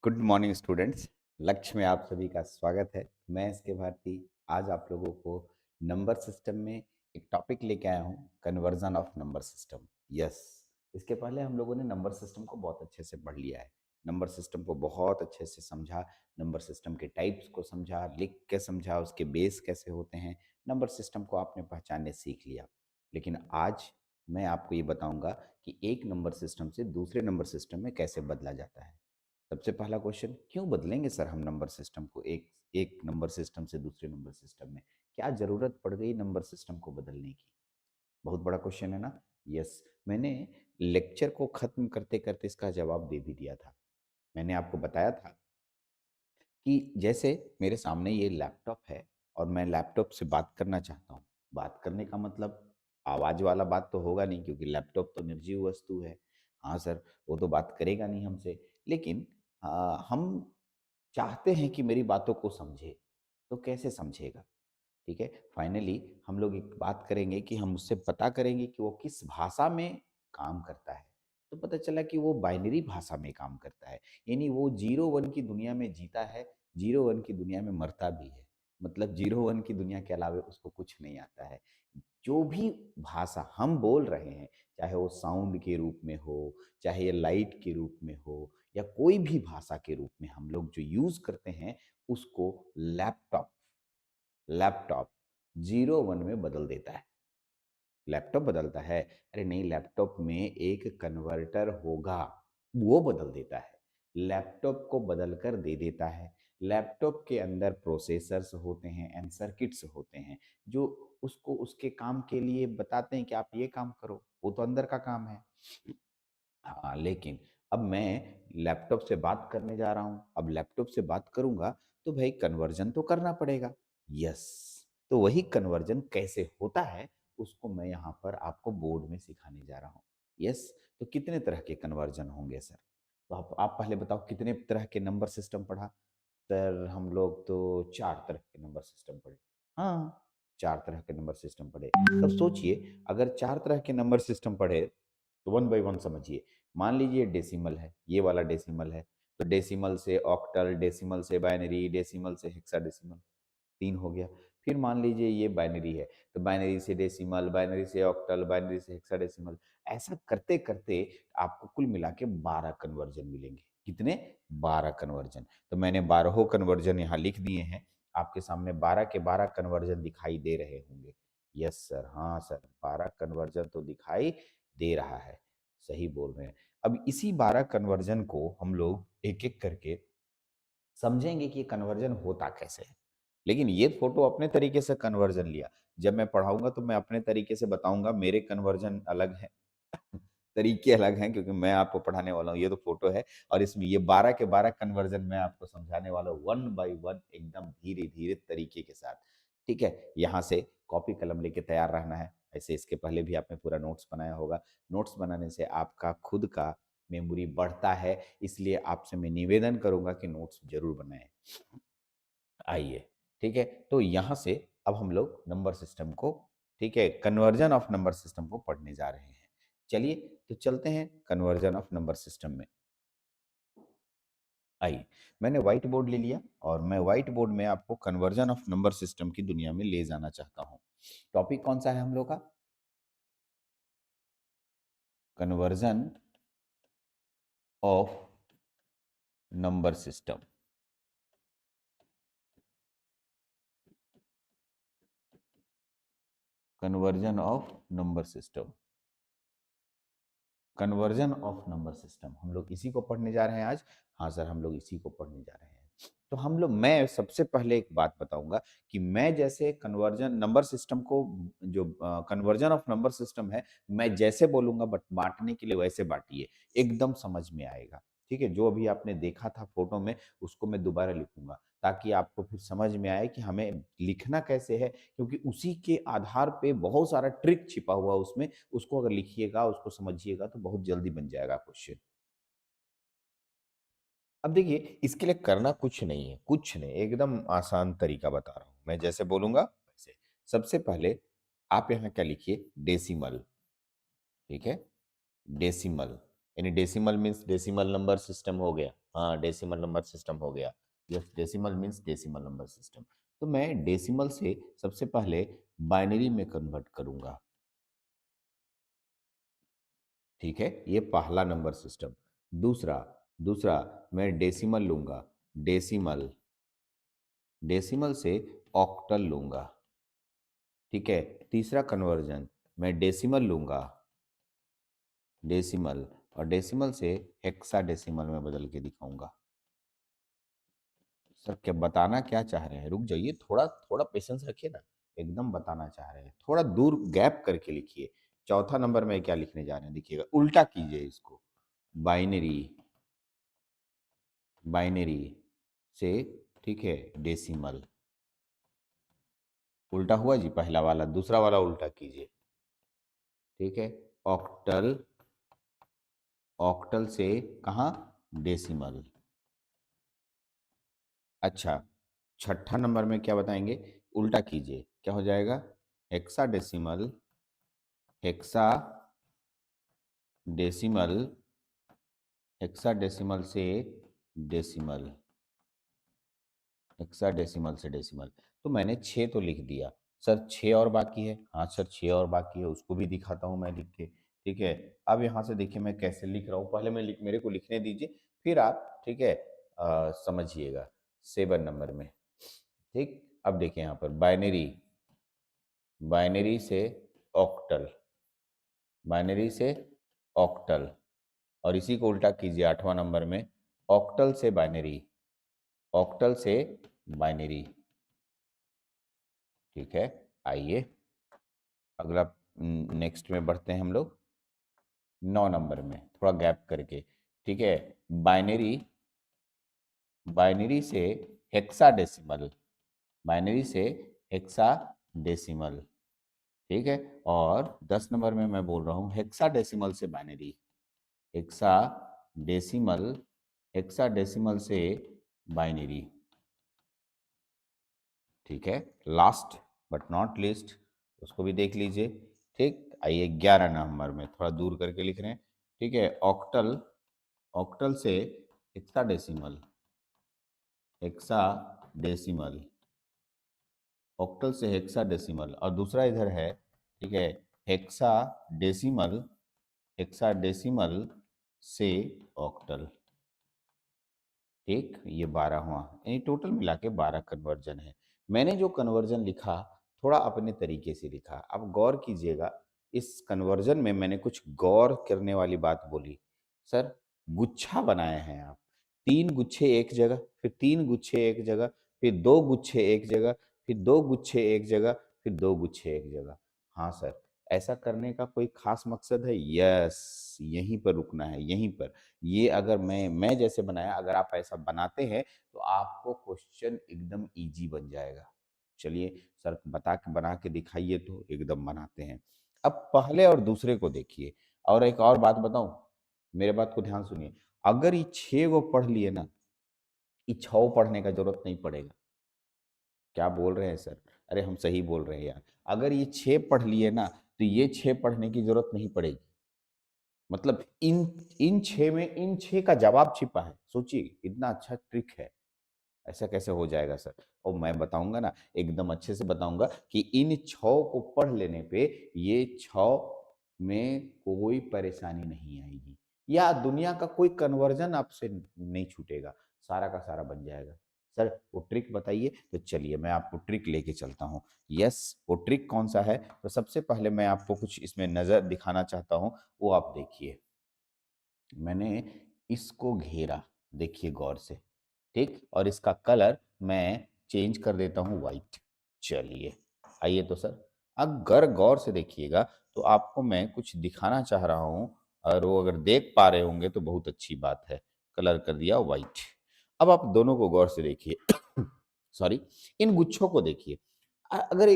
Good morning students. लक्ष्य में आप सभी का स्वागत है। मैं एस के भारती। आज आप लोगों को नंबर सिस्टम में एक टॉपिक लेके आया हूँ, conversion of number system. Yes, इसके पहले हम लोगों ने नंबर सिस्टम को बहुत अच्छे से पढ़ लिया है, नंबर सिस्टम को बहुत अच्छे से समझा, नंबर सिस्टम के टाइप्स को समझा, लिख के समझा, उसके बेस कैसे होते हैं, नंबर सिस्टम को आपने पहचानने सीख लिया। लेकिन आज मैं आपको ये बताऊंगा कि एक नंबर सिस्टम से दूसरे नंबर सिस्टम में कैसे बदला जाता है। सबसे पहला क्वेश्चन, क्यों बदलेंगे सर हम नंबर सिस्टम को एक एक नंबर सिस्टम से दूसरे नंबर सिस्टम में? क्या जरूरत पड़ गई नंबर सिस्टम को बदलने की? बहुत बड़ा क्वेश्चन है ना। यस, मैंने लेक्चर को खत्म करते करते इसका जवाब दे भी दिया था। मैंने आपको बताया था कि जैसे मेरे सामने ये लैपटॉप है और मैं लैपटॉप से बात करना चाहता हूँ। बात करने का मतलब आवाज वाला बात तो होगा नहीं, क्योंकि लैपटॉप तो निर्जीव वस्तु है। हाँ सर, वो तो बात करेगा नहीं हमसे। लेकिन हम चाहते हैं कि मेरी बातों को समझे, तो कैसे समझेगा? ठीक है, फाइनली हम लोग एक बात करेंगे कि हम उससे पता करेंगे कि वो किस भाषा में काम करता है। तो पता चला कि वो बाइनरी भाषा में काम करता है, यानी वो जीरो वन की दुनिया में जीता है, जीरो वन की दुनिया में मरता भी है। मतलब जीरो वन की दुनिया के अलावा उसको कुछ नहीं आता है। जो भी भाषा हम बोल रहे हैं, चाहे वो साउंड के रूप में हो, चाहे ये लाइट के रूप में हो, या कोई भी भाषा के रूप में हम लोग जो यूज करते हैं, उसको लैपटॉप लैपटॉप जीरो वन में बदल देता है। लैपटॉप बदलता है? अरे नहीं, लैपटॉप में एक कन्वर्टर होगा, वो बदल देता है। लैपटॉप को बदल कर दे देता है। लैपटॉप के अंदर प्रोसेसर्स होते हैं एंड सर्किट्स होते हैं, जो उसको उसके काम के लिए बताते हैं कि आप ये काम करो। वो तो अंदर का काम है। हाँ, लेकिन अब मैं लैपटॉप से बात करने जा रहा हूँ। अब लैपटॉप से बात करूंगा तो भाई कन्वर्जन तो करना पड़ेगा। यस, तो वही कन्वर्जन कैसे होता है, उसको मैं यहाँ पर आपको बोर्ड में सिखाने जा रहा हूँ। यस, तो कितने तरह के कन्वर्जन होंगे सर? तो आप पहले बताओ, कितने तरह के नंबर सिस्टम पढ़ा? सर हम लोग तो चार तरह के नंबर सिस्टम पढ़े। हाँ, चार तरह के नंबर सिस्टम पढ़े। तब सोचिए, अगर चार तरह के नंबर सिस्टम पढ़े तो वन बाय वन समझिए। मान लीजिए डेसिमल है, ये वाला डेसिमल है, तो डेसिमल से ऑक्टल, डेसिमल से बाइनरी, डेसिमल से हेक्साडेसिमल, तीन हो गया। फिर मान लीजिए ये बाइनरी है, तो बाइनरी से डेसिमल, बाइनरी से ऑक्टल, बाइनरी से हेक्साडेसिमल। ऐसा करते करते आपको कुल मिला के 12 कन्वर्जन मिलेंगे। कितने? 12 कन्वर्जन। तो मैंने 12 कन्वर्जन यहाँ लिख दिए हैं। आपके सामने 12 के 12 कन्वर्जन दिखाई दे रहे होंगे। यस सर, हाँ सर, 12 कन्वर्जन तो दिखाई दे रहा है। सही बोल रहे हैं। अब इसी 12 कन्वर्जन को हम लोग एक एक करके समझेंगे कि कन्वर्जन होता कैसे है। लेकिन ये फोटो अपने तरीके से कन्वर्जन लिया। जब मैं पढ़ाऊंगा तो मैं अपने तरीके से बताऊंगा, मेरे कन्वर्जन अलग हैं तरीके अलग हैं, क्योंकि मैं आपको पढ़ाने वाला हूँ। ये तो फोटो है और इसमें ये 12 के 12 कन्वर्जन मैं आपको समझाने वाला हूँ, वन बाय वन, एकदम धीरे धीरे तरीके के साथ। ठीक है, यहाँ से कॉपी कलम लेके तैयार रहना है। ऐसे इसके पहले भी आपने पूरा नोट्स बनाया होगा। नोट्स बनाने से आपका खुद का मेमोरी बढ़ता है, इसलिए आपसे मैं निवेदन करूंगा कि नोट्स जरूर बनाएं। आइए, ठीक है, तो यहाँ से अब हम लोग नंबर सिस्टम को, ठीक है, कन्वर्जन ऑफ नंबर सिस्टम को पढ़ने जा रहे हैं। चलिए, तो चलते हैं कन्वर्जन ऑफ नंबर सिस्टम में। आइए, मैंने व्हाइट बोर्ड ले लिया और मैं व्हाइट बोर्ड में आपको कन्वर्जन ऑफ नंबर सिस्टम की दुनिया में ले जाना चाहता हूँ। टॉपिक कौन सा है हम लोग का? Conversion of number system. Conversion of number system, conversion of number system, हम लोग इसी को पढ़ने जा रहे हैं आज। हाँ सर, हम लोग इसी को पढ़ने जा रहे हैं। तो हम लोग, मैं सबसे पहले एक बात बताऊंगा कि मैं जैसे कन्वर्जन नंबर सिस्टम को, जो कन्वर्जन ऑफ नंबर सिस्टम है, मैं जैसे बोलूंगा बट बांटने के लिए वैसे बांटिए, एकदम समझ में आएगा। ठीक है, जो अभी आपने देखा था फोटो में, उसको मैं दोबारा लिखूंगा, ताकि आपको फिर समझ में आए कि हमें लिखना कैसे है, क्योंकि उसी के आधार पे बहुत सारा ट्रिक छिपा हुआ है उसमें। उसको अगर लिखिएगा, उसको समझिएगा, तो बहुत जल्दी बन जाएगा क्वेश्चन। अब देखिए, इसके लिए करना कुछ नहीं है, कुछ नहीं, एकदम आसान तरीका बता रहा हूं मैं, जैसे बोलूंगा वैसे। सबसे पहले आप यहाँ क्या लिखिए? डेसिमल। ठीक है, डेसिमल, यानी decimal means decimal number system हो गया। हाँ, डेसिमल नंबर सिस्टम हो गया। Yes, decimal means decimal number system. तो मैं डेसिमल से सबसे पहले बाइनरी में कन्वर्ट करूंगा। ठीक है, ये पहला नंबर सिस्टम। दूसरा दूसरा मैं डेसिमल लूंगा। डेसिमल डेसिमल से ऑक्टल लूंगा। ठीक है, तीसरा कन्वर्जन मैं डेसिमल लूंगा। डेसिमल, और डेसिमल से हेक्साडेसिमल में बदल के दिखाऊंगा। सर क्या बताना क्या चाह रहे हैं? रुक जाइए, थोड़ा थोड़ा पेशेंस रखिए ना। एकदम बताना चाह रहे हैं, थोड़ा दूर गैप करके लिखिए। चौथा नंबर में क्या लिखने जा रहे हैं देखिएगा, उल्टा कीजिए इसको। बाइनरी, बाइनरी से, ठीक है, डेसिमल। उल्टा हुआ जी, पहला वाला, दूसरा वाला उल्टा कीजिए। ठीक है, ऑक्टल, ऑक्टल से कहाँ, डेसिमल। अच्छा, छठा नंबर में क्या बताएंगे, उल्टा कीजिए, क्या हो जाएगा, हेक्साडेसिमल, हेक्सा डेसिमल, हेक्साडेसिमल से डेसिमल, हेक्साडेसिमल से डेसिमल। तो मैंने 6 तो लिख दिया। सर 6 और बाकी है। हाँ सर 6 और बाकी है, उसको भी दिखाता हूँ मैं लिख के। ठीक है, अब यहाँ से देखिए मैं कैसे लिख रहा हूँ, पहले मैं मेरे को लिखने दीजिए, फिर आप, ठीक है, समझिएगा। 7 नंबर में, ठीक, अब देखिए यहाँ पर बाइनरी, बाइनरी से ऑक्टल, बाइनरी से ऑक्टल, और इसी को उल्टा कीजिए 8वां नंबर में, ऑक्टल से बाइनरी, ऑक्टल से बाइनरी। ठीक है, आइए अगला, नेक्स्ट में बढ़ते हैं हम लोग 9 नंबर में, थोड़ा गैप करके। ठीक है, बाइनरी, बाइनरी से हेक्साडेसिमल, बाइनरी से हेक्साडेसिमल। ठीक है, और 10 नंबर में मैं बोल रहा हूँ हेक्साडेसिमल से बाइनरी, हेक्साडेसिमल, हेक्साडेसिमल से बाइनरी। ठीक है, लास्ट बट नॉट लीस्ट, उसको भी देख लीजिए। ठीक, आइए 11 नंबर में, थोड़ा दूर करके लिख रहे हैं। ठीक है, ऑक्टल, ऑक्टल से हेक्साडेसिमल, हेक्साडेसिमल, ऑक्टल से हेक्साडेसिमल, और दूसरा इधर है, ठीक है, हेक्साडेसिमल, हेक्साडेसिमल से ऑक्टल। ठीक, ये 12 हुआ, यानी टोटल मिला के 12 कन्वर्जन है। मैंने जो कन्वर्जन लिखा, थोड़ा अपने तरीके से लिखा, अब गौर कीजिएगा। इस कन्वर्जन में मैंने कुछ गौर करने वाली बात बोली। सर गुच्छा बनाए हैं आप, 3 गुच्छे एक जगह, फिर 3 गुच्छे एक जगह, फिर 2 गुच्छे एक जगह, फिर 2 गुच्छे एक जगह, फिर 2 गुच्छे एक जगह। हाँ सर, ऐसा करने का कोई खास मकसद है? यस, यहीं पर रुकना है, यहीं पर। ये अगर मैं जैसे बनाया, अगर आप ऐसा बनाते हैं तो आपको क्वेश्चन एकदम इजी बन जाएगा। चलिए सर बता के बना के दिखाइए, तो एकदम बनाते हैं। अब पहले और दूसरे को देखिए, और एक और बात बताऊं, मेरे बात को ध्यान सुनिए। अगर ये 6 गो पढ़ लिए ना, ये 6 पढ़ने का जरूरत नहीं पड़ेगा। क्या बोल रहे हैं सर? अरे हम सही बोल रहे हैं यार। अगर ये 6 पढ़ लिए ना, तो ये 6 पढ़ने की जरूरत नहीं पड़ेगी। मतलब इन 6 में इन 6 का जवाब छिपा है। सोचिए इतना अच्छा ट्रिक है, ऐसा कैसे हो जाएगा सर? और मैं बताऊंगा ना, एकदम अच्छे से बताऊंगा कि इन 6 को पढ़ लेने पे ये 6 में कोई परेशानी नहीं आएगी, या दुनिया का कोई कन्वर्जन आपसे नहीं छूटेगा, सारा का सारा बन जाएगा। सर वो ट्रिक बताइए, तो चलिए मैं आपको ट्रिक लेके चलता हूँ। यस, वो ट्रिक कौन सा है? तो सबसे पहले मैं आपको कुछ इसमें नजर दिखाना चाहता हूँ, वो आप देखिए। मैंने इसको घेरा, देखिए गौर से, ठीक, और इसका कलर मैं चेंज कर देता हूँ वाइट। चलिए आइए तो सर, अगर गौर से देखिएगा तो आपको मैं कुछ दिखाना चाह रहा हूँ, और वो अगर देख पा रहे होंगे तो बहुत अच्छी बात है। कलर कर दिया वाइट। अब आप दोनों को गौर से देखिए। सॉरी, इन गुच्छों को देखिए। अगर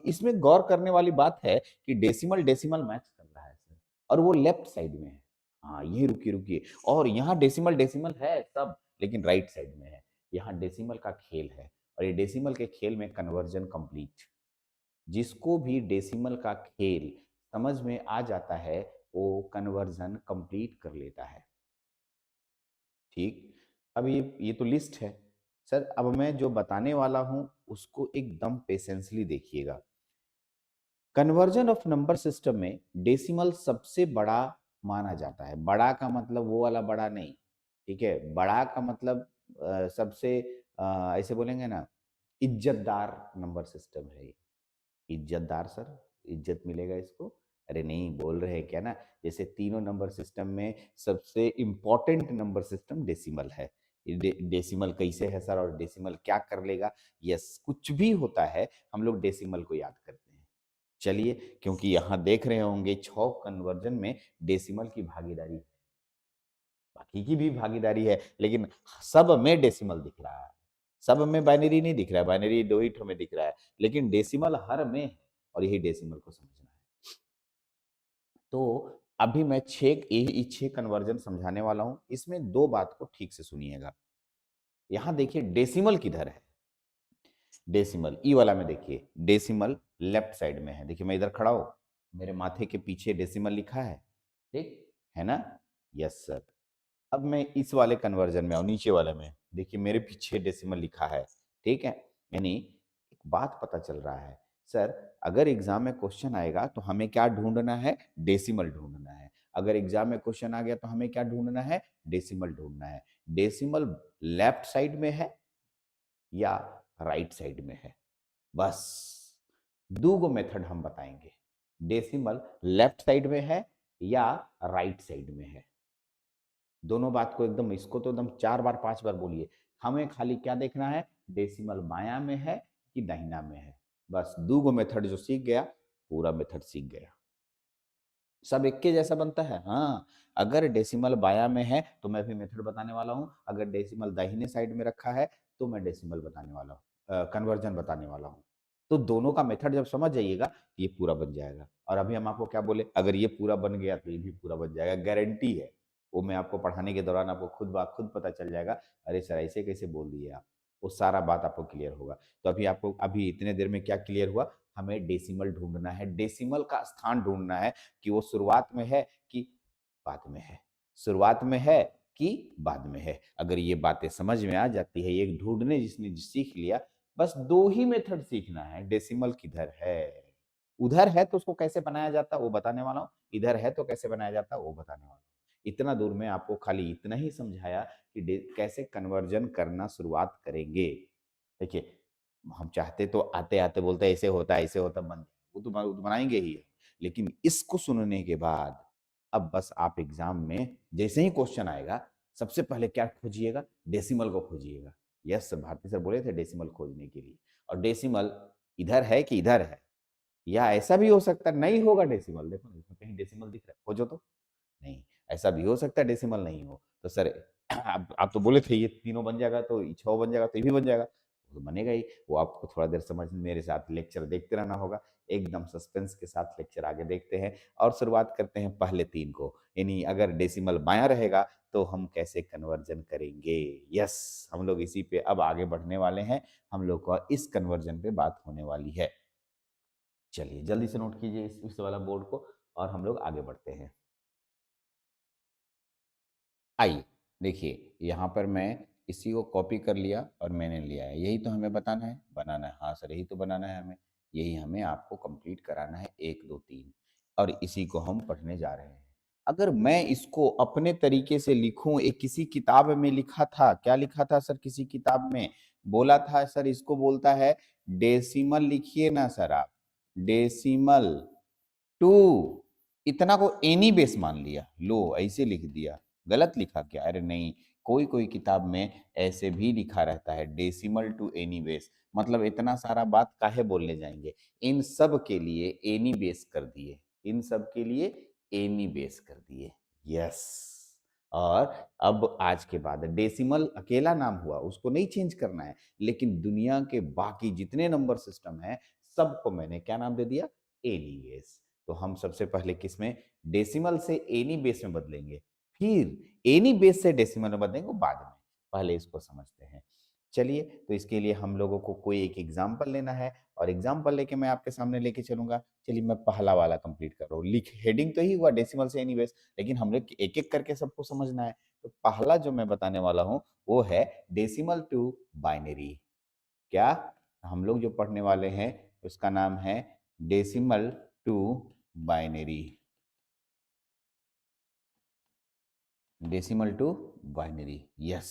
इसमें गौर करने वाली बात है कि डेसिमल डेसिमल मैच कर रहा है सर, और वो लेफ्ट साइड में है। हाँ यही रुकिए रुकिए, और यहाँ डेसिमल डेसिमल है सब, लेकिन राइट साइड में है। यहाँ डेसिमल का खेल है, और ये डेसिमल के खेल में कन्वर्जन कंप्लीट। जिसको भी डेसिमल का खेल समझ में आ जाता है, वो कन्वर्जन कंप्लीट कर लेता है। ठीक, अब ये तो लिस्ट है सर। अब मैं जो बताने वाला हूं उसको एकदम पेशेंसली देखिएगा। कन्वर्जन ऑफ नंबर सिस्टम में डेसिमल सबसे बड़ा माना जाता है। बड़ा का मतलब वो वाला बड़ा नहीं, ठीक है। बड़ा का मतलब सबसे ऐसे बोलेंगे ना, इज्जतदार नंबर सिस्टम है ये। इज्जतदार सर, इज्जत मिलेगा इसको। अरे नहीं, बोल रहे हैं क्या ना, जैसे तीनों नंबर सिस्टम में सबसे इम्पोर्टेंट नंबर सिस्टम डेसिमल है। डेसिमल कैसे है सर, और डेसिमल क्या कर लेगा? यस, कुछ भी होता है हम लोग डेसिमल को याद करते हैं। चलिए, क्योंकि यहाँ देख रहे होंगे 6 कन्वर्जन में डेसिमल की भागीदारी है, बाकी की भी भागीदारी है, लेकिन सब में डेसिमल दिख रहा है। सब में बाइनरी नहीं दिख रहा है, बाइनरी दो ही ठो में दिख रहा है, लेकिन डेसिमल हर में है, और यही डेसिमल को समझना है। तो अभी मैं छह कन्वर्जन समझाने वाला हूं। इसमें दो बात को ठीक से सुनिएगा। यहां देखिए डेसिमल किधर है। डेसिमल ई वाला में देखिए, डेसिमल लेफ्ट साइड में है। देखिए मैं इधर खड़ा हूं, मेरे माथे के पीछे डेसिमल लिखा है, ठीक है ना? Yes sir. अब मैं इस वाले कन्वर्जन में आऊं, नीचे वाले में देखिए मेरे पीछे डेसिमल लिखा है, ठीक है। यानी एक बात पता चल रहा है सर, अगर एग्जाम में क्वेश्चन आएगा तो हमें क्या ढूंढना है? डेसिमल ढूंढना है। अगर एग्जाम में क्वेश्चन आ गया तो हमें क्या ढूंढना है? डेसिमल ढूंढना है। डेसिमल लेफ्ट साइड में है या राइट साइड में है? बस दो गो मेथड हम बताएंगे। डेसिमल लेफ्ट साइड में है या राइट साइड में है। दोनों बात को एकदम, इसको तो एकदम 4 बार 5 बार बोलिए। हमें खाली क्या देखना है? डेसिमल बायां में है कि दाहिना में है। बस दो गो मेथड जो सीख गया, पूरा मेथड सीख गया। सब एक के जैसा बनता है। हाँ, अगर डेसिमल बायां में है तो मैं भी मेथड बताने वाला हूं, अगर डेसिमल दाहिने साइड में रखा है तो मैं डेसिमल बताने वाला हूँ, कन्वर्जन बताने वाला हूँ। तो दोनों का मेथड जब समझ जाइएगा, ये पूरा बन जाएगा। और अभी हम आपको क्या बोले, अगर ये पूरा बन गया तो ये भी पूरा बन जाएगा, गारंटी है। वो मैं आपको पढ़ाने के दौरान आपको खुद पता चल जाएगा, अरे सर ऐसे कैसे बोल दिए आप। वो सारा बात आपको क्लियर होगा। तो अभी आपको अभी इतने देर में क्या क्लियर हुआ? हमें डेसिमल ढूंढना है, डेसिमल का स्थान ढूंढना है कि वो शुरुआत में है कि बाद में है, शुरुआत में है कि बाद में है। अगर ये बातें समझ में आ जाती है, ये ढूंढने जिसने सीख लिया, बस दो ही मेथड सीखना है। डेसिमल किधर है, उधर है तो उसको कैसे बनाया जाता है वो बताने वाला हूँ, इधर है तो कैसे बनाया जाता है वो बताने वाला हूँ। इतना दूर में आपको खाली इतना ही समझाया कि कैसे कन्वर्जन करना शुरुआत करेंगे। देखिए, हम चाहते तो आते आते बोलते ऐसे होता ऐसे होता, बन वो तो बनाएंगे ही, लेकिन इसको सुनने के बाद अब बस आप एग्जाम में जैसे ही क्वेश्चन आएगा, सबसे पहले क्या खोजिएगा? डेसिमल को खोजिएगा। यस, भारती सर बोले थे डेसिमल खोजने के लिए। और डेसिमल इधर है कि इधर है, या ऐसा भी हो सकता है नहीं होगा डेसिमल। देखो ना, इसमें कहीं डेसिमल दिख रहा है, खोजो तो। नहीं, ऐसा भी हो सकता है डेसिमल नहीं हो। तो सर आप तो बोले थे ये तीनों बन जाएगा, तो 6 बन जाएगा, तो ये भी बन जाएगा। वो तो बनेगा ही। वो आपको थोड़ा देर समझ मेरे साथ लेक्चर देखते रहना होगा। एकदम सस्पेंस के साथ लेक्चर आगे देखते हैं, और शुरुआत करते हैं पहले 3 को। यानी अगर डेसिमल बायां रहेगा तो हम कैसे कन्वर्जन करेंगे। यस, हम लोग इसी पे अब आगे बढ़ने वाले हैं। हम लोग का इस कन्वर्जन पे बात होने वाली है। चलिए जल्दी से नोट कीजिए इस वाला बोर्ड को, और हम लोग आगे बढ़ते हैं। आइए देखिए, यहाँ पर मैं इसी को कॉपी कर लिया और मैंने लिया है। यही तो हमें बताना है, बनाना है। हाँ सर, यही तो बनाना है हमें। यही हमें आपको कंप्लीट कराना है, 1 2 3, और इसी को हम पढ़ने जा रहे हैं। अगर मैं इसको अपने तरीके से लिखूं, एक किसी किताब में लिखा था, क्या लिखा था सर? किसी किताब में बोला था सर, इसको बोलता है डेसिमल। लिखिए ना सर आप, डेसिमल टू, इतना को एनी बेस मान लिया, लो ऐसे लिख दिया। गलत लिखा क्या? अरे नहीं, कोई कोई किताब में ऐसे भी लिखा रहता है, डेसिमल टू एनी बेस। मतलब इतना सारा बात काहे बोलने जाएंगे, इन सब के लिए एनी बेस कर दिए, इन सब के लिए एनी बेस कर दिए। यस। और अब आज के बाद डेसिमल अकेला नाम हुआ, उसको नहीं चेंज करना है, लेकिन दुनिया के बाकी जितने नंबर सिस्टम है सबको मैंने क्या नाम दे दिया? Any base. तो हम सबसे पहले किसमें? डेसिमल से एनी बेस में बदलेंगे, फिर एनी बेस से डेसिमल में बदलेंगे बाद में। पहले इसको समझते हैं। चलिए, तो इसके लिए हम लोगों को कोई एक एग्जाम्पल लेना है और एग्जाम्पल लेके मैं आपके सामने लेके चलूंगा। चलिए, मैं पहला वाला कंप्लीट कर रहा हूँ। लिख हेडिंग तो ही हुआ डेसिमल से एनीवेज, लेकिन हम लोग एक एक करके सबको समझना है। तो पहला जो मैं बताने वाला हूँ वो है डेसिमल टू बाइनरी। क्या हम लोग जो पढ़ने वाले हैं उसका नाम है decimal to binary. Decimal to binary, yes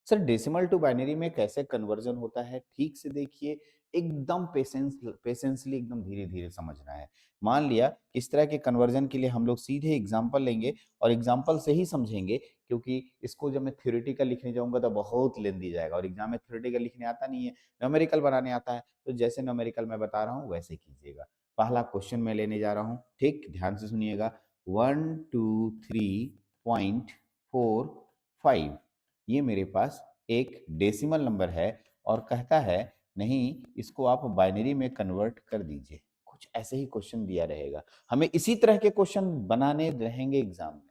sir. Decimal to binary में कैसे कन्वर्जन होता है ठीक से देखिए, एकदम पेशेंसली एकदम धीरे धीरे समझना है। मान लिया इस तरह के कन्वर्जन के लिए हम लोग सीधे एग्जांपल लेंगे और एग्जांपल से ही समझेंगे, क्योंकि इसको जब मैं थ्योरेटिकल लिखने जाऊंगा तो बहुत लेंदी जाएगा और एग्जाम में थ्योरेटिकल लिखने आता नहीं है, न्यूमेरिकल बनाने आता है। तो जैसे न्यूमेरिकल मैं बता रहा हूँ वैसे कीजिएगा। पहला क्वेश्चन मैं लेने जा रहा हूँ, ठीक ध्यान से सुनिएगा। 123.45 ये मेरे पास एक डेसिमल नंबर है और कहता है नहीं इसको आप बाइनरी में कन्वर्ट कर दीजिए। कुछ ऐसे ही क्वेश्चन दिया रहेगा, हमें इसी तरह के क्वेश्चन बनाने रहेंगे एग्जाम में,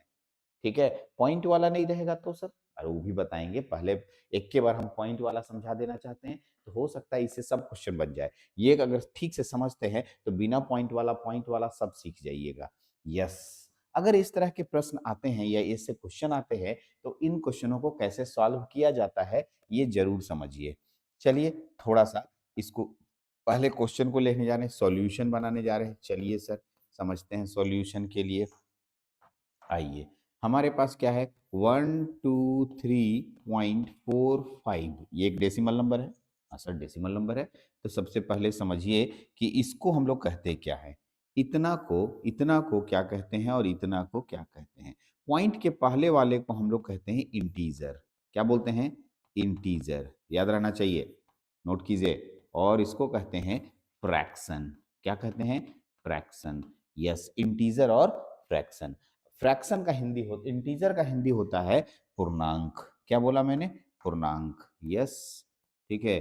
ठीक है। पॉइंट वाला नहीं रहेगा तो सर, अरे वो भी बताएंगे, पहले एक के बार हम पॉइंट वाला समझा देना चाहते हैं तो हो सकता है इससे सब क्वेश्चन बन जाए। ये अगर ठीक से समझते हैं तो बिना पॉइंट वाला सब सीख जाइएगा। यस, अगर इस तरह के प्रश्न आते हैं या इससे क्वेश्चन आते हैं तो इन क्वेश्चनों को कैसे सॉल्व किया जाता है ये जरूर समझिए। चलिए, थोड़ा सा इसको पहले क्वेश्चन को लेने जा रहे हैं, सॉल्यूशन बनाने जा रहे हैं। चलिए सर, समझते हैं सॉल्यूशन के लिए। आइए, हमारे पास क्या है 123.45, ये एक डेसिमल नंबर है। हाँ सर, डेसिमल नंबर है। तो सबसे पहले समझिए कि इसको हम लोग कहते क्या है। इतना को क्या कहते हैं और इतना को क्या कहते हैं। पॉइंट के पहले वाले को हम लोग कहते हैं इंटीजर। क्या बोलते हैं? इंटीजर, याद रहना चाहिए, नोट कीजिए। और इसको कहते हैं फ्रैक्शन। क्या कहते हैं? फ्रैक्शन। यस, इंटीजर और फ्रैक्शन। फ्रैक्शन का हिंदी हो, इंटीजर का हिंदी होता है पूर्णांक। क्या बोला मैंने? पूर्णांक। यस, ठीक है,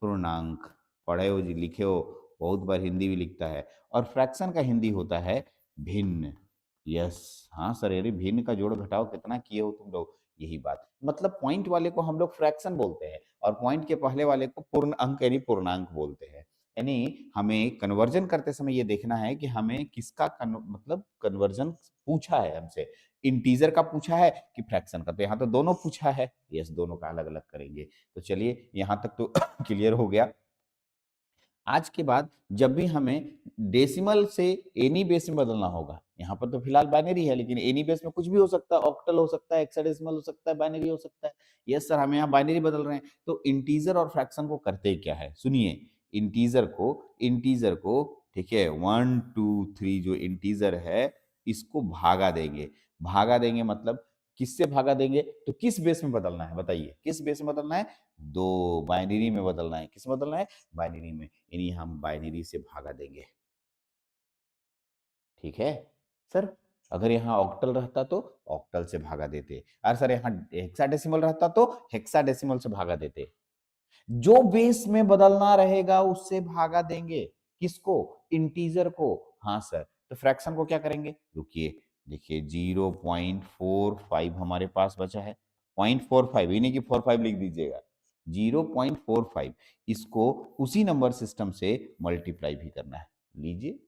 पूर्णांक। पढ़े हो जी, लिखे हो, बहुत बार हिंदी भी लिखता है। और फ्रैक्शन का हिंदी होता है भिन्न। यस, हाँ सर, अरे भिन्न का जोड़ घटाओ कितना किए हो तुम लोग, यही बात। मतलब पॉइंट वाले को हम लोग फ्रैक्शन बोलते हैं और पॉइंट के पहले वाले को पूर्ण अंक यानी पूर्णांक बोलते हैं। यानी हमें कन्वर्जन करते समय ये देखना है कि हमें किसका मतलब कन्वर्जन पूछा है हमसे, इंटीजर का पूछा है कि फ्रैक्शन का। तो यहाँ तो दोनों पूछा है, यस, दोनों का अलग अलग करेंगे। तो चलिए, यहाँ तक तो क्लियर हो गया। आज के बाद जब भी हमें डेसिमल से एनी बेस में बदलना होगा, यहाँ पर तो फिलहाल बाइनरी है लेकिन एनी बेस में कुछ भी हो सकता है, ऑक्टल हो सकता है, हेक्साडेसिमल हो सकता है, बाइनरी हो सकता है। यस सर, हम यहाँ बाइनरी बदल रहे हैं। तो इंटीजर और फ्रैक्शन को करते क्या है सुनिए। इंटीजर को ठीक है, 1 2 3 जो इंटीजर है इसको भागा देंगे मतलब किससे भागा देंगे, तो किस बेस में बदलना है बताइए, किस बेस में बदलना है? दो बाइनरी में बदलना है। किस में बदलना है? बाइनरी में। यानी हम बाइनरी से भागा देंगे, ठीक है सर। अगर यहाँ ऑक्टल रहता तो ऑक्टल से भागा देते, और सर यहाँ हेक्साडेसिमल रहता तो हेक्साडेसिमल से भागा देते। जो बेस में बदलना रहेगा उससे भागा देंगे। किसको? इंटीजर को। हाँ सर, तो फ्रैक्शन को क्या करेंगे? रुकिए, देखिए 0.45 हमारे पास बचा है। 0.45, ये नहीं कि 45 लिख दीजिएगा, 0.45। इसको उसी नंबर सिस्टम से मल्टीप्लाई भी करना है। लीजिए,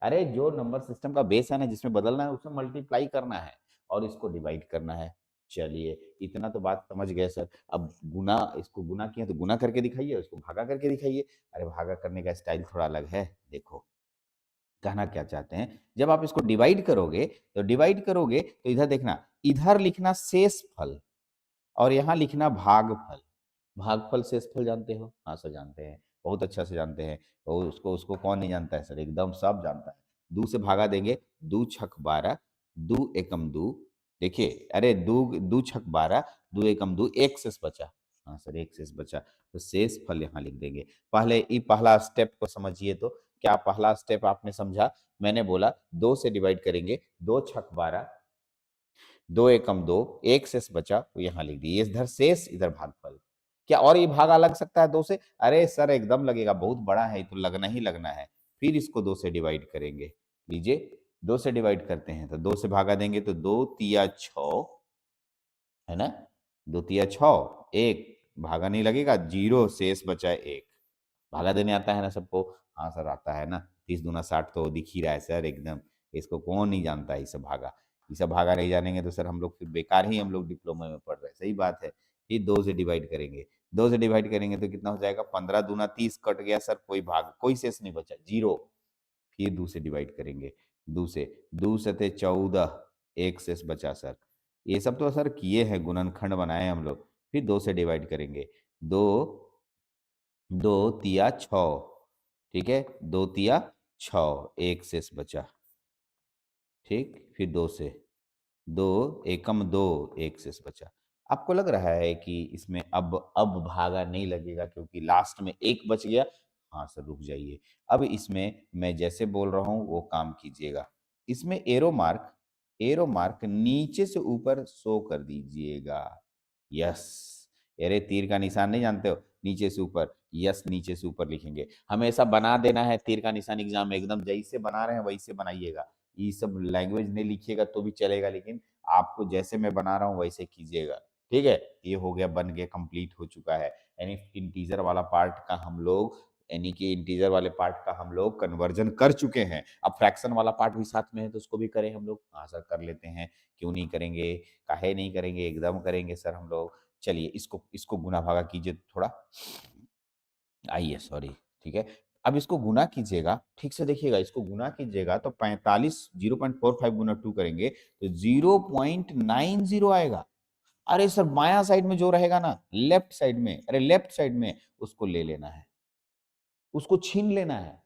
अरे जो नंबर सिस्टम का बेस है ना जिसमें बदलना है उसमें मल्टीप्लाई करना है और इसको डिवाइड करना है। चलिए, इतना तो बात समझ गए सर। अब गुना, इसको गुना किया तो गुना करके दिखाइए, उसको भागा करके दिखाइए। अरे भागा करने का स्टाइल थोड़ा अलग है, देखो कहना क्या चाहते हैं। जब आप इसको डिवाइड करोगे तो इधर देखना, इधर लिखना शेष फल और यहाँ लिखना भागफल। भागफल शेषफल जानते हो? हाँ सर जानते हैं, बहुत अच्छा से जानते हैं। और उसको उसको कौन नहीं जानता है सर, एकदम सब जानता है। दो से भागा देंगे, 2 छक 12, 2 एकम 2। देखिए, अरे दो, 2 छक 12, 2 एकम 2, एक शेष बचा। हाँ सर, एक शेष बचा, तो शेष फल यहाँ लिख देंगे। पहले ये पहला स्टेप को समझिए। तो क्या पहला स्टेप आपने समझा? मैंने बोला 2 से डिवाइड करेंगे, 2 छक 12, 2 एकम 2, एक शेष बचा वो यहाँ लिख दिए। इधर शेष, इधर भागफल। क्या और ये भागा लग सकता है 2 से? अरे सर एकदम लगेगा, बहुत बड़ा है तो लगना ही लगना है। फिर इसको 2 से डिवाइड करेंगे। लीजिए, 2 से डिवाइड करते हैं तो 2 से भागा देंगे तो 2 तिया 6, है ना, 2 तिया 6, एक भागा नहीं लगेगा, 0 शेष बचा 1। भागा देने आता है ना सबको? हाँ सर आता है ना। 30 दूना 60 तो दिख ही रहा है सर एकदम। इसको कौन नहीं जानता है ये सब भागा। ये सब भागा नहीं जानेंगे तो सर हम लोग फिर बेकार ही हम लोग डिप्लोमा में पढ़ रहे हैं। सही बात है। फिर 2 से डिवाइड करेंगे। 2 से डिवाइड करेंगे तो कितना हो जाएगा? 15 दूना 30 कट गया सर, कोई भाग कोई शेष नहीं बचा, 0। फिर 2 से डिवाइड करेंगे। 2 से 2 सते 14, 1 शेष बचा सर। ये सब तो सर किए हैं, गुणनखंड बनाए हम लोग। फिर 2 से डिवाइड करेंगे। 2 2 तिया 6, ठीक है, 2 तिया 6, 1 शेष बचा। ठीक, फिर 2 से 2 एकम 2, 1 शेष बचा। आपको लग रहा है कि इसमें अब भागा नहीं लगेगा क्योंकि लास्ट में 1 बच गया? हाँ सर रुक जाइए। अब इसमें मैं जैसे बोल रहा हूँ वो काम कीजिएगा। इसमें एरो मार्क नीचे से ऊपर शो कर दीजिएगा। यस। अरे तीर का निशान नहीं जानते हो? नीचे से ऊपर, यस नीचे से ऊपर लिखेंगे। हमेशा बना देना है तीर का निशान एग्जाम में, एकदम जैसे बना रहे हैं वैसे बनाइएगा। ये सब लैंग्वेज नहीं लिखिएगा तो भी चलेगा, लेकिन आपको जैसे मैं बना रहा हूँ वैसे कीजिएगा। ठीक है, ये हो गया, बन गया, कंप्लीट हो चुका है। यानी इंटीजर वाला पार्ट का हम लोग, यानी कि इंटीजर वाले पार्ट का हम लोग कन्वर्जन कर चुके हैं। अब फ्रैक्शन वाला पार्ट भी साथ में है तो उसको भी करें हम लोग। हाँ सर कर लेते हैं, क्यों नहीं करेंगे, काहे नहीं करेंगे, एकदम करेंगे सर हम लोग। चलिए इसको इसको गुना भागा कीजिए थोड़ा, आइए सॉरी। ठीक है, अब इसको गुना कीजिएगा, ठीक से देखिएगा, इसको गुना कीजिएगा तो 45, 0.45 गुना 2 करेंगे तो 0.90 आएगा। अरे सर बायां साइड में जो रहेगा ना, लेफ्ट साइड में, अरे लेफ्ट साइड में उसको ले लेना है, उसको छीन लेना है,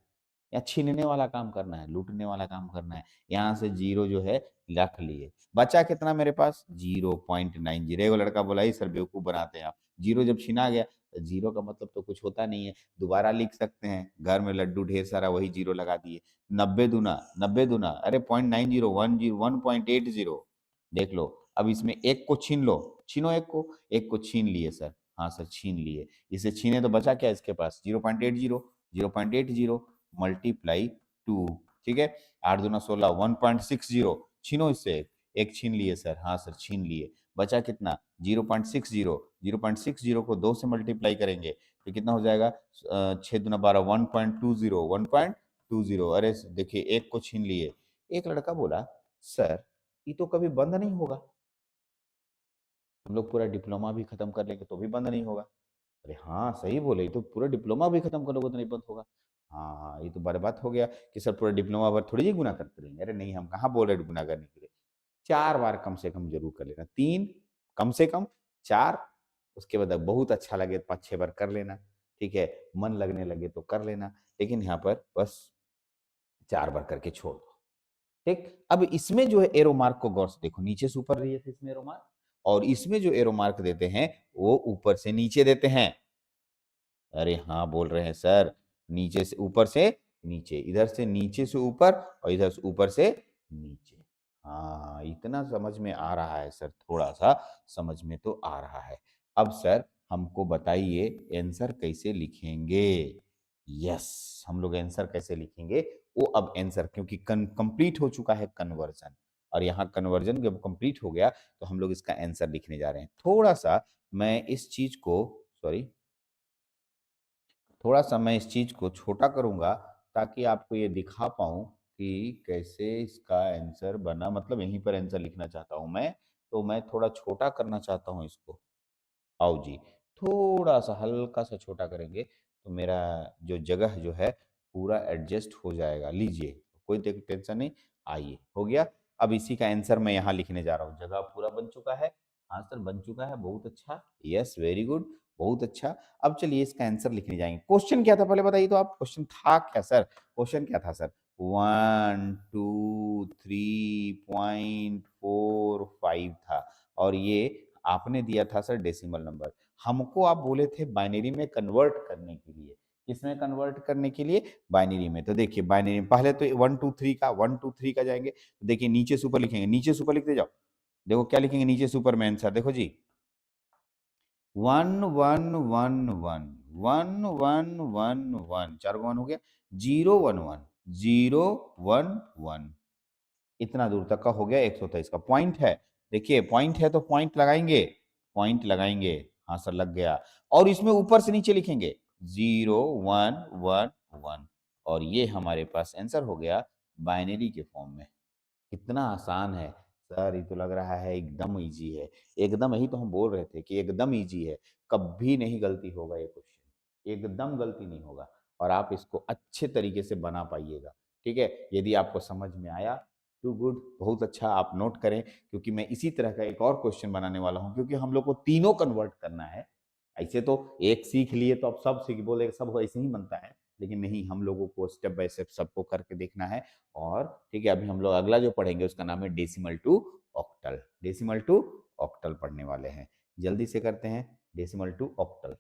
या छीनने वाला काम करना है, लूटने वाला काम करना है। यहाँ से 0 जो है रख लिए, बचा कितना मेरे पास? 0.90। एगो लड़का बोला ही सर बेवकूफ बनाते हैं आप, 0 जब छीना गया तो 0 का मतलब तो कुछ होता नहीं है, दोबारा लिख सकते हैं। घर में लड्डू ढेर सारा, वही 0 लगा दिए। 90 दूना अरे 0.90, 1.80, देख लो। अब इसमें एक को छीन लो, छीनो एक को छीन लिए सर। हाँ सर छीन लिए। इसे छीने तो बचा क्या इसके पास? 0.80, 0.80 मल्टीप्लाई 2, ठीक है। 8 दूना 16, 1.60, छीनो इससे एक छीन लिए सर। हाँ सर छीन लिए। बचा कितना? 0.60। 0.60 को 2 से मल्टीप्लाई करेंगे तो कितना हो जाएगा? 6 दूना 12, 1.20, 1.20। अरे देखिए एक को छीन लिए। एक लड़का बोला सर ये तो कभी बंद नहीं होगा, हम लोग पूरा डिप्लोमा भी खत्म कर लेंगे तो भी बंद नहीं होगा। अरे हाँ सही बोले, ये तो पूरा डिप्लोमा भी खत्म करोगे तो नहीं बंद होगा। हाँ हाँ ये तो बड़ी बात हो गया कि सर पूरा डिप्लोमा भर थोड़ी ही गुना करते रहेंगे। अरे नहीं, हम कहाँ बोल रहे गुना करने के लिए, 4 बार कम से कम जरूर कर लेना, 3 कम से कम, 4 उसके बाद बहुत अच्छा लगे 5-6 बार कर लेना। ठीक है, मन लगने लगे तो कर लेना, लेकिन यहाँ पर बस 4 बार करके छोड़ दो। ठीक, अब इसमें जो है एरो मार्क को गौर से देखो, नीचे से ऊपर दिए थे इसमें एरो मार्क, और इसमें जो एरो मार्क देते हैं वो ऊपर से नीचे देते हैं। अरे हाँ बोल रहे हैं सर, नीचे से ऊपर से नीचे, इधर से नीचे से ऊपर और इधर से ऊपर से नीचे। हाँ इतना समझ में आ रहा है सर, थोड़ा सा समझ में तो आ रहा है। अब सर हमको बताइए आंसर कैसे लिखेंगे। यस, हम लोग आंसर कैसे लिखेंगे वो, अब आंसर क्योंकि कंप्लीट हो चुका है कन्वर्जन, और यहाँ कन्वर्जन जब कंप्लीट हो गया तो हम लोग इसका आंसर लिखने जा रहे हैं। थोड़ा सा मैं इस चीज को, सॉरी, थोड़ा सा मैं इस चीज को छोटा करूंगा ताकि आपको ये दिखा पाऊं कि कैसे इसका आंसर बना, मतलब यहीं पर आंसर लिखना चाहता हूं मैं, तो मैं थोड़ा छोटा करना चाहता हूं इसको। आओ जी, थोड़ा सा हल्का सा छोटा करेंगे तो मेरा जो जगह जो है पूरा एडजस्ट हो जाएगा। लीजिए, कोई टेंशन नहीं। आइए हो गया। अब इसी का आंसर मैं यहाँ लिखने जा रहा हूँ। जगह पूरा बन चुका है। हाँ सर बन चुका है, बहुत अच्छा, यस वेरी गुड, बहुत अच्छा। अब चलिए इसका आंसर लिखने जाएंगे। क्वेश्चन क्या था पहले बताइए तो आप, क्वेश्चन था क्या सर? क्वेश्चन क्या था सर? 1 2 3.45 था, और ये आपने दिया था सर डेसिमल नंबर। हमको आप बोले थे बाइनरी में कन्वर्ट करने के लिए। किसमें कन्वर्ट करने के लिए? बाइनरी में। तो देखिए बाइनरी में पहले तो 1 2 3 का जाएंगे, तो देखिए नीचे से ऊपर लिखेंगे, नीचे से ऊपर लिखते जाओ। देखो क्या लिखेंगे नीचे से ऊपर में आंसर, देखो जी, 1 1 1 1 1 1 1 4 को 1 हो गया, 0 1 1 0 1 1, इतना दूर तक का हो गया 123 का पॉइंट है। देखिए पॉइंट है तो पॉइंट लगाएंगे, पॉइंट लगाएंगे। हाँ सर लग गया। और इसमें ऊपर से नीचे लिखेंगे 0 1 1 1 और ये हमारे पास आंसर हो गया बाइनरी के फॉर्म में। कितना आसान है सर, ये तो लग रहा है एकदम इजी है। एकदम, यही तो हम बोल रहे थे कि एकदम इजी है, कभी नहीं गलती होगा ये क्वेश्चन, एकदम गलती नहीं होगा और आप इसको अच्छे तरीके से बना पाइएगा। ठीक है, यदि आपको समझ में आया टू गुड, बहुत अच्छा, आप नोट करें क्योंकि मैं इसी तरह का एक और क्वेश्चन बनाने वाला हूं क्योंकि हम लोग को तीनों कन्वर्ट करना है। ऐसे तो एक सीख लिए तो अब सब सीख बोले सब ऐसे ही बनता है, लेकिन नहीं, हम लोगों को स्टेप बाय स्टेप सबको करके देखना है। और ठीक है, अभी हम लोग अगला जो पढ़ेंगे उसका नाम है decimal to octal. Decimal to octal पढ़ने वाले हैं, जल्दी से करते हैं डेसिमल टू ऑक्टल।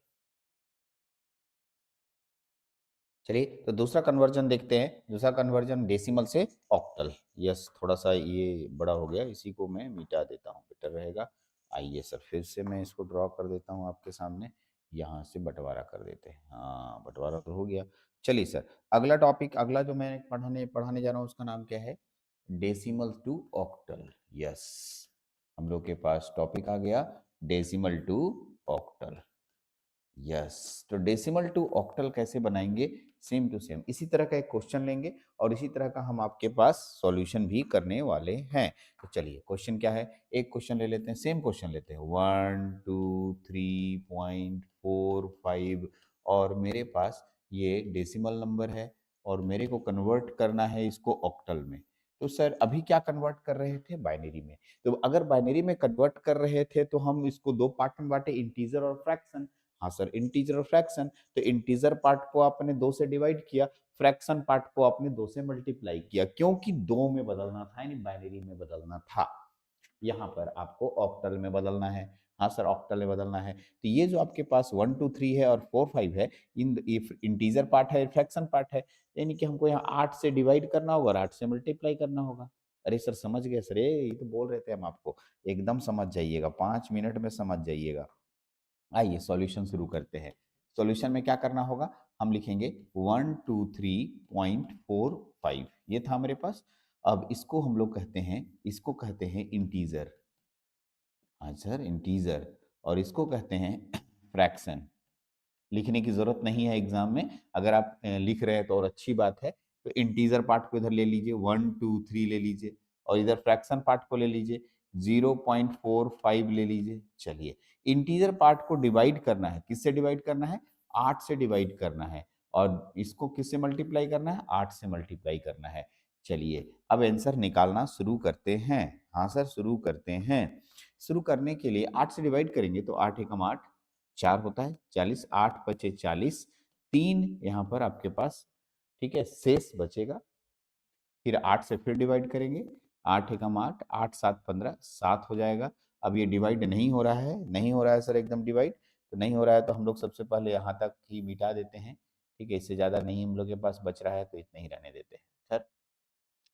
चलिए तो दूसरा कन्वर्जन देखते हैं, दूसरा कन्वर्जन डेसिमल से ऑक्टल। यस, थोड़ा सा ये बड़ा हो गया, इसी को मैं मिटा देता हूँ, बेटर रहेगा। आइए सर, फिर से मैं इसको ड्रॉ कर देता हूँ आपके सामने, यहाँ से बंटवारा कर देते हैं। हाँ, बंटवारा तो हो गया। चलिए सर, अगला टॉपिक, अगला जो मैं पढ़ाने पढ़ाने जा रहा हूँ उसका नाम क्या है, डेसिमल टू ऑक्टल। यस, हम लोग के पास टॉपिक आ गया डेसिमल टू ऑक्टल। यस, तो डेसिमल टू ऑक्टल कैसे बनाएंगे, सेम टू सेम इसी तरह का एक क्वेश्चन लेंगे और इसी तरह का हम आपके पास सॉल्यूशन भी करने वाले हैं। तो चलिए, क्वेश्चन क्या है, एक क्वेश्चन ले लेते हैं, सेम क्वेश्चन लेते हैं 1 2 3.45 और मेरे पास ये डेसिमल नंबर है और मेरे को कन्वर्ट करना है इसको ऑक्टल में। तो सर अभी क्या कन्वर्ट कर रहे थे, बाइनरी में। तो अगर बाइनरी में कन्वर्ट कर रहे थे तो हम इसको दो पार्ट में बांटे, इंटीजर और फ्रैक्शन। हाँ सर, इंटीजर और फ्रैक्शन, तो इंटीजर पार्ट को आपने 2 से डिवाइड किया, फ्रैक्शन पार्ट को आपने 2 से मल्टीप्लाई किया, क्योंकि 2 में बदलना था यानी बाइनरी में बदलना था। यहाँ पर आपको ऑक्टल में बदलना है। हाँ सर, ऑक्टल में बदलना है। तो ये जो आपके पास 1 2 3 है और 4 5 है, इन इंटीजर पार्ट है, फ्रैक्शन पार्ट है, यानी कि हमको यहाँ 8 से डिवाइड करना होगा और 8 से मल्टीप्लाई करना होगा। अरे सर समझ गए सर, ये तो बोल रहे थे हम आपको, एकदम समझ जाइएगा, 5 मिनट में समझ जाइएगा। आइए सॉल्यूशन शुरू करते हैं। सॉल्यूशन में क्या करना होगा, हम लिखेंगे 123.45, ये था हमारे पास। अब इसको हम लोग कहते हैं, इसको कहते हैं इंटीजर। हाँ सर, इंटीजर, और इसको कहते हैं फ्रैक्शन। लिखने की जरूरत नहीं है एग्जाम में, अगर आप लिख रहे हैं तो और अच्छी बात है। तो इंटीजर पार्ट को इधर ले लीजिए 1 2 3 ले लीजिए और इधर फ्रैक्शन पार्ट को ले लीजिए 0.45 ले लीजिए। चलिए, इंटीजर पार्ट को डिवाइड करना है, किससे डिवाइड करना है, 8 से डिवाइड करना है और इसको किससे मल्टीप्लाई करना है, 8 से मल्टीप्लाई करना है। चलिए अब आंसर निकालना शुरू करते हैं। हाँ सर, शुरू करते हैं। शुरू करने के लिए 8 से डिवाइड करेंगे तो 8 एकम 8 4 होता है, 40, 8 बचे 40, 3 यहाँ पर आपके पास, ठीक है, शेष बचेगा। फिर 8 से फिर डिवाइड करेंगे, 8 एकम 8, 8 7 15, 7 हो जाएगा। अब ये डिवाइड नहीं हो रहा है, नहीं हो रहा है सर एकदम डिवाइड, तो नहीं हो रहा है तो हम लोग सबसे पहले यहाँ तक ही मिटा देते हैं। ठीक है, इससे ज़्यादा नहीं हम लोग के पास बच रहा है तो इतना ही रहने देते हैं सर,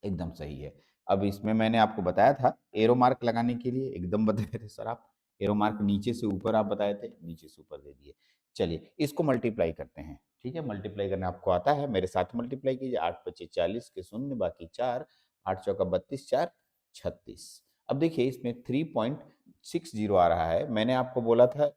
एकदम सही है। अब इसमें मैंने आपको बताया था एरो मार्क लगाने के लिए, एकदम बताए थे सर आप, एरो मार्क नीचे से ऊपर आप बताए थे, नीचे से ऊपर दे दिए। चलिए इसको मल्टीप्लाई करते हैं। ठीक है, मल्टीप्लाई करना आपको आता है, मेरे साथ मल्टीप्लाई कीजिए, 8 पच्चीस 40 के शून्य बाकी 4, 8 चौका 32, 4 36। अब देखिए इसमें 3.60 आ रहा है, मैंने आपको बोला था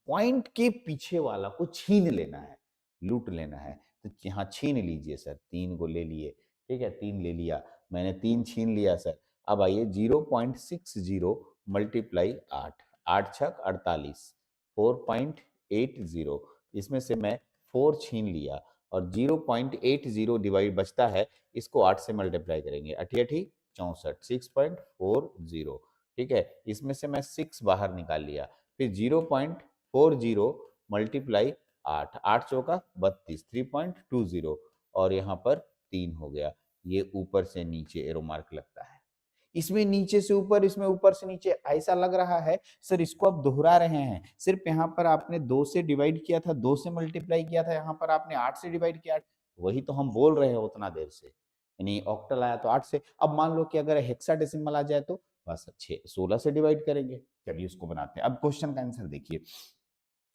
पॉइंट के पीछे वाला को छीन लेना है, लूट लेना है। तो यहाँ छीन लीजिए सर, 3 को ले लिए, ठीक है, 3 ले लिया मैंने, 3 छीन लिया सर। अब आइए 0.60 मल्टीप्लाई 8, 8 छक 48, 4.80, इसमें से मैं 4 छीन लिया और 0.80 डिवाइड बचता है, इसको 8 से मल्टीप्लाई करेंगे, 8 8 64, 6.40, ठीक है, इसमें से मैं 6 बाहर निकाल लिया, फिर 0.40 मल्टीप्लाई 8, 8 चौका 32, 3.20 और यहाँ पर 3 हो गया। ये ऊपर से नीचे एरो मार्क लगता है, इसमें नीचे से ऊपर, इसमें ऊपर से नीचे, ऐसा लग रहा है सर इसको आप दोहरा रहे हैं। सिर्फ यहाँ पर आपने 2 से डिवाइड किया था, 2 से मल्टीप्लाई किया था, यहाँ पर आपने 8 से डिवाइड किया, वही तो हम बोल रहे हैं उतना देर से, यानी ऑक्टल आया तो 8 से। अब मान लो कि अगर हेक्साडेसिमल आ जाए तो बस 16 से डिवाइड करेंगे। चलिए उसको बनाते हैं। अब क्वेश्चन का आंसर देखिए,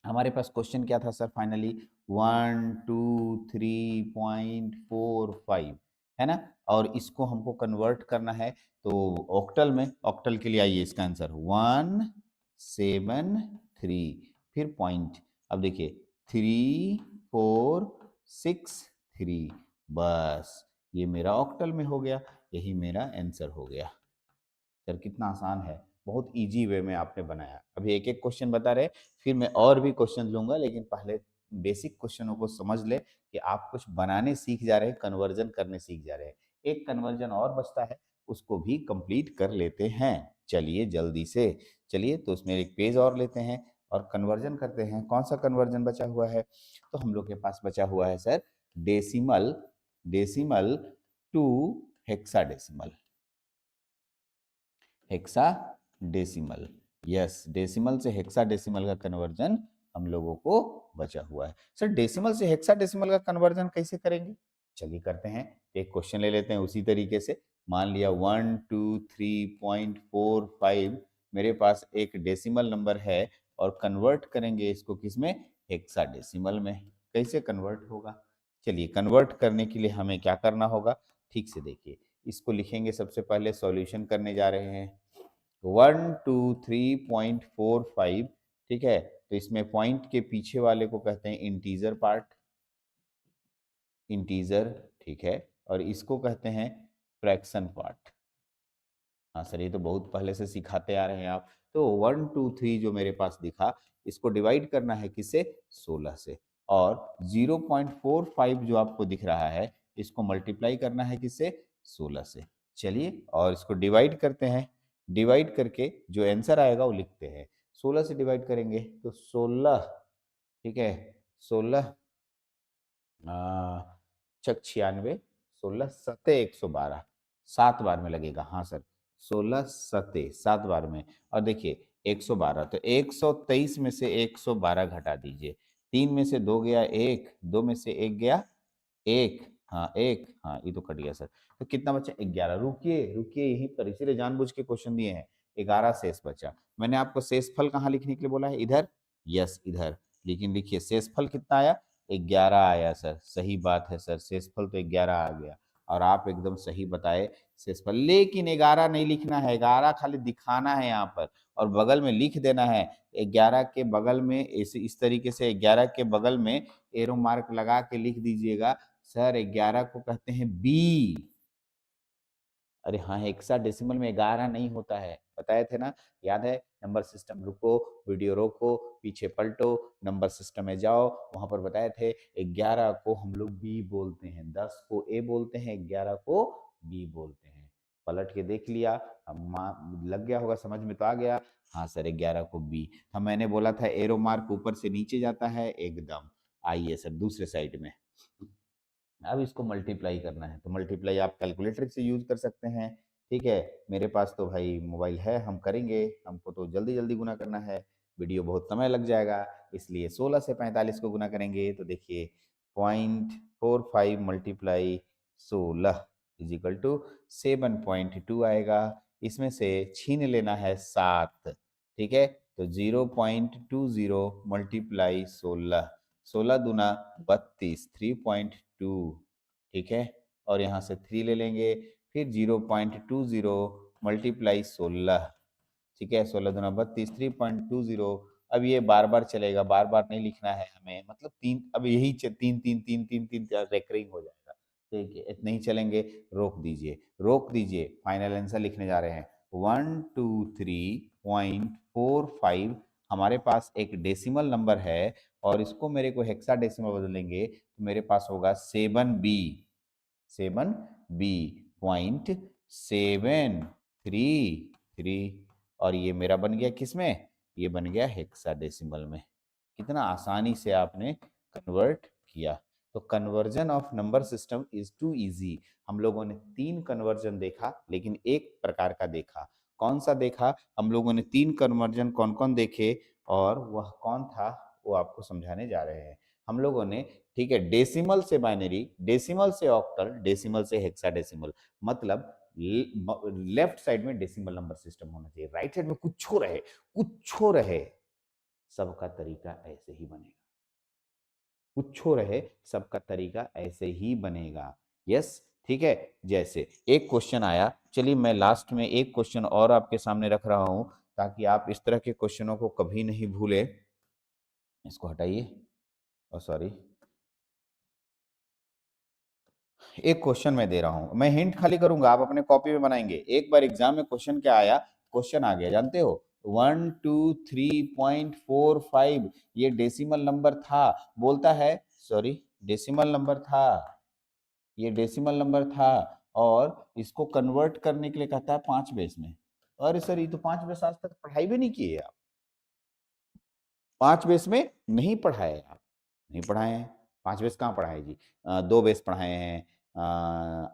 हमारे पास क्वेश्चन क्या था सर, फाइनली 1 2 3.45 है ना, और इसको हमको कन्वर्ट करना है तो ऑक्टल में, ऑक्टल के लिए आइए इसका आंसर 173, फिर पॉइंट। अब देखिए 3 4 6 3, बस ये मेरा ऑक्टल में हो गया, यही मेरा आंसर हो गया। सर कितना आसान है, बहुत इजी वे में आपने बनाया। अभी एक एक क्वेश्चन बता रहे, फिर मैं और भी क्वेश्चन लूंगा, लेकिन पहले बेसिक क्वेश्चनों को समझ ले कि आप कुछ बनाने सीख जा रहे हैं, कन्वर्जन करने सीख जा रहे हैं। एक कन्वर्जन और बचता है, उसको भी कंप्लीट कर लेते हैं। चलिए जल्दी से, चलिए तो उसमें एक पेज और लेते हैं और कन्वर्जन करते हैं। कौन सा कन्वर्जन बचा हुआ है? तो हम लोग के पास बचा हुआ है sir decimal, decimal to hexadecimal, hexadecimal. Yes, decimal से हेक्साडेसिमल का कन्वर्जन हम लोगों को बचा हुआ है। सर डेसिमल से हेक्साडेसिमल का कन्वर्जन कैसे करेंगे? चलिए करते हैं, एक क्वेश्चन ले लेते हैं उसी तरीके से। मान लिया 123.45 मेरे पास एक डेसिमल नंबर है और कन्वर्ट करेंगे इसको किसमें? हेक्साडेसिमल में। कैसे कन्वर्ट होगा? चलिए कन्वर्ट करने के लिए हमें क्या करना होगा, ठीक से देखिए। इसको लिखेंगे, सबसे पहले सॉल्यूशन करने जा रहे हैं। 123.45, ठीक है, तो इसमें पॉइंट के पीछे वाले को कहते हैं इंटीजर पार्ट, इंटीजर, ठीक है, और इसको कहते हैं फ्रैक्शन पार्ट। हाँ सर, ये तो बहुत पहले से सिखाते आ रहे हैं आप। तो 123 जो मेरे पास दिखा, इसको डिवाइड करना है किससे? 16 से। और 0.45 जो आपको दिख रहा है, इसको मल्टीप्लाई करना है किससे? 16 से। चलिए और इसको डिवाइड करते हैं, डिवाइड करके जो आंसर आएगा वो लिखते हैं। 16 से डिवाइड करेंगे तो 16, ठीक है, 16 छक 96, 16 सते 112, 7 बार में लगेगा। हाँ सर, 16 सते 7 बार में। और देखिए 112, तो 123 में से 112 घटा दीजिए। 3 में से 2 गया 1, 2 में से 1 गया 1, हाँ 1, हाँ ये तो कट गया सर। तो कितना बचा? 11। रुकिए रुकिए यहीं पर, इसीलिए जानबूझ के क्वेश्चन दिए हैं। 11 शेष बचा। मैंने आपको शेषफल कहाँ लिखने के लिए बोला है? इधर। यस इधर। लेकिन लिखिए शेषफल कितना आया? 11 आया सर। सही बात है सर, शेषफल तो 11 आ गया। और आप एकदम सही बताए शेषफल, लेकिन 11 नहीं लिखना है, 11 खाली दिखाना है यहाँ पर और बगल में लिख देना है। 11 के बगल में इस तरीके से 11 के बगल में एरो मार्क लगा के लिख दीजिएगा, सर 11 को कहते हैं बी। अरे हाँ, हेक्साडेसिमल में 11 नहीं होता है, बताए थे ना, याद है? नंबर सिस्टम, रुको वीडियो रोको, पीछे पलटो, नंबर सिस्टम में जाओ, वहां पर बताए थे 11 को हम लोग बी बोलते हैं, 10 को ए बोलते हैं, 11 को बी बोलते हैं। पलट के देख लिया, अब लग गया होगा, समझ में तो आ गया। हाँ सर 11 को बी। हाँ मैंने बोला था एरो मार्क ऊपर से नीचे जाता है एकदम। आइए सर दूसरे साइड में, अब इसको मल्टीप्लाई करना है, तो मल्टीप्लाई आप कैलकुलेटर से यूज कर सकते हैं। ठीक है, मेरे पास तो भाई मोबाइल है, हम करेंगे, हमको तो जल्दी जल्दी गुना करना है, वीडियो बहुत समय लग जाएगा, इसलिए 16 से 45 को गुना करेंगे। तो देखिए 0.45 मल्टीप्लाई 16 इज इक्वल टू 7.2 आएगा। इसमें से छीन लेना है 7, ठीक है, तो 0.20 मल्टीप्लाई 16, 16 दूना 32, 3.2, ठीक है, और यहाँ से 3 ले लेंगे, फिर 0.20 मल्टीप्लाई 16, ठीक है, 16 दूना 32, 3.20। अब ये बार बार चलेगा, बार बार नहीं लिखना है हमें, मतलब तीन, अब यही तीन तीन तीन तीन तीन रेकरिंग हो जाएगा। ठीक है, इतने ही चलेंगे, रोक दीजिए, रोक दीजिए, फाइनल आंसर लिखने जा रहे हैं 123.45। हमारे पास एक डेसिमल नंबर है और इसको मेरे को हेक्साडेसिमल बदलेंगे तो मेरे पास होगा 7b, 7b पॉइंट 733, और ये मेरा बन गया किसमें? ये बन गया हेक्साडेसिमल में। कितना आसानी से आपने कन्वर्ट किया। तो conversion of number system is too easy. हम लोगों ने 3 कन्वर्जन देखा, लेकिन एक प्रकार का देखा। कौन सा देखा? हम लोगों ने 3 कन्वर्जन कौन कौन देखे और वह कौन था, वो आपको समझाने जा रहे हैं हम लोगों ने। ठीक है, डेसिमल से बाइनरी, डेसिमल से ऑक्टल, डेसिमल से हेक्साडेसिमल, मतलब लेफ्ट साइड में डेसिमल नंबर सिस्टम होना चाहिए, राइट साइड में कुछ रहे, कुछ रहे, सबका तरीका ऐसे ही बनेगा, कुछ रहे सबका तरीका ऐसे ही बनेगा। यस, ठीक है। जैसे एक क्वेश्चन आया, चलिए मैं लास्ट में एक क्वेश्चन और आपके सामने रख रहा हूं ताकि आप इस तरह के क्वेश्चनों को कभी नहीं भूले। इसको हटाइए, और सॉरी, एक क्वेश्चन मैं दे रहा हूं, मैं हिंट खाली करूंगा, आप अपने कॉपी में बनाएंगे। एक बार एग्जाम में क्वेश्चन क्या आया, क्वेश्चन आ गया जानते हो, 123.45, ये डेसिमल नंबर था, बोलता है, सॉरी, डेसिमल नंबर था, ये डेसिमल नंबर था, और इसको कन्वर्ट करने के लिए कहता है 5 बेस में। अरे सर, ये तो 5 बेस आज तक पढ़ाई भी नहीं किए आप, 5 बेस में नहीं पढ़ाए आप, नहीं पढ़ाए हैं। 5 बेस कहाँ पढ़ाए जी, 2 बेस पढ़ाए हैं,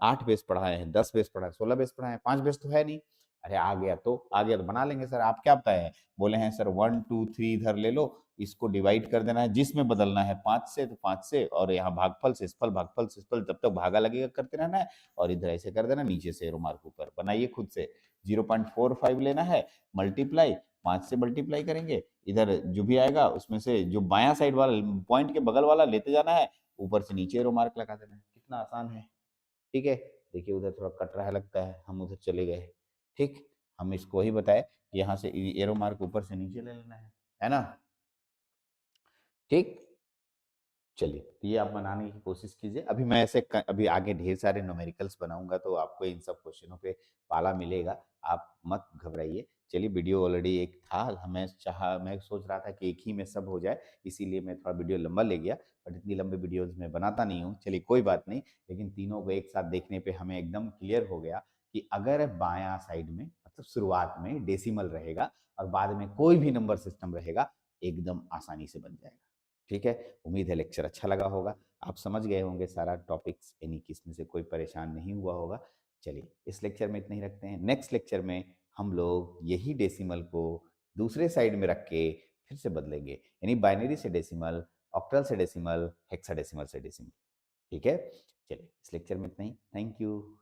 8 बेस पढ़ाए हैं, 10 बेस पढ़ाए, 16 बेस पढ़ाए हैं, 5 बेस तो है नहीं। अरे आ गया तो आ गया, तो बना लेंगे सर, आप क्या बताए, बोले हैं सर 1 2 3 इधर ले लो, इसको डिवाइड कर देना है, जिसमें बदलना है 5 से तो 5 से, और यहाँ भागफल से इसफल, भागफल से इसफल, जब तक भागा लगेगा करते रहना है, और इधर ऐसे कर देना, नीचे से एरो मार्क ऊपर, बनाइए खुद से। 0.45 लेना है, मल्टीप्लाई 5 से मल्टीप्लाई करेंगे, इधर जो भी आएगा उसमें से जो बायां साइड वाला पॉइंट के बगल वाला लेते जाना है, ऊपर से नीचे एरो मार्क लगा देना है, कितना आसान है। ठीक है, देखिए उधर थोड़ा कट रहा है लगता है, हम उधर चले गए। ठीक, हम इसको ही बताए कि यहाँ से एरो मार्क ऊपर से नीचे ले लेना है ना। ठीक, चलिए, तो ये आप बनाने की कोशिश कीजिए। अभी मैं ऐसे अभी आगे ढेर सारे न्यूमेरिकल्स बनाऊंगा, तो आपको इन सब क्वेश्चनों पे पाला मिलेगा, आप मत घबराइए। चलिए, वीडियो ऑलरेडी एक था, मैं सोच रहा था कि एक ही में सब हो जाए, इसीलिए मैं थोड़ा वीडियो लंबा ले गया, बट इतनी लंबी वीडियोज में बनाता नहीं हूँ। चलिए कोई बात नहीं, लेकिन तीनों को एक साथ देखने पर हमें एकदम क्लियर हो गया कि अगर बायां साइड में, मतलब शुरुआत में डेसिमल रहेगा और बाद में कोई भी नंबर सिस्टम रहेगा, एकदम आसानी से बन जाएगा। ठीक है, उम्मीद है लेक्चर अच्छा लगा होगा, आप समझ गए होंगे सारा टॉपिक्स, यानी कि इसमें से कोई परेशान नहीं हुआ होगा। चलिए, इस लेक्चर में इतना ही रखते हैं, नेक्स्ट लेक्चर में हम लोग यही डेसिमल को दूसरे साइड में रख के फिर से बदलेंगे, यानी बाइनरी से डेसिमल, ऑक्टल से डेसिमल, हेक्साडेसिमल से डेसिमल। ठीक है, चलिए इस लेक्चर में इतना ही, थैंक यू।